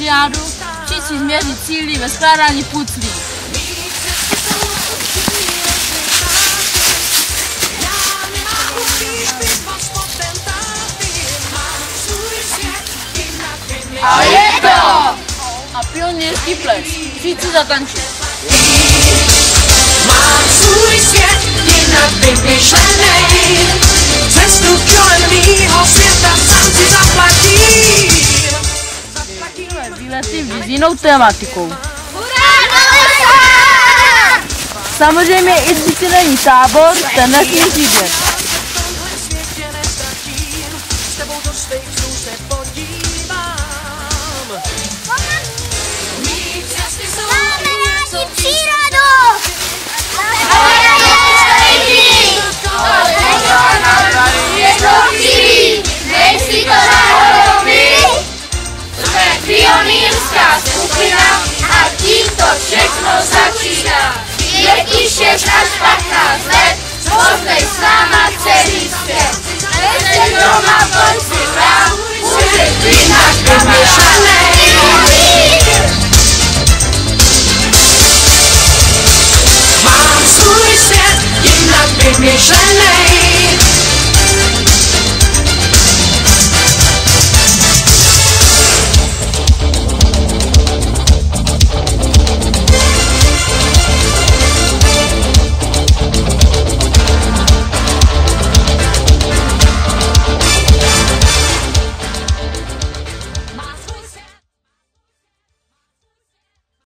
olympiádu, všichni změřit síly ve skládání puclí. A je to! A pionýrský ples, všichni zatančí. Mám svůj svět, jinak vymyšlenej. Cestu kolem mýho světa sám si zaplatím. Výlety s jinou tematikou. Hurá, Samozřejmě i třídenní tábor, ten nesmí chybět. máme rádi přírodu! Nejsi to náhodou my? Jsme pionýrská skupina a tím to všechno začíná. Je ti 6 až 15 let, poznej s náma celý svět. Neseď doma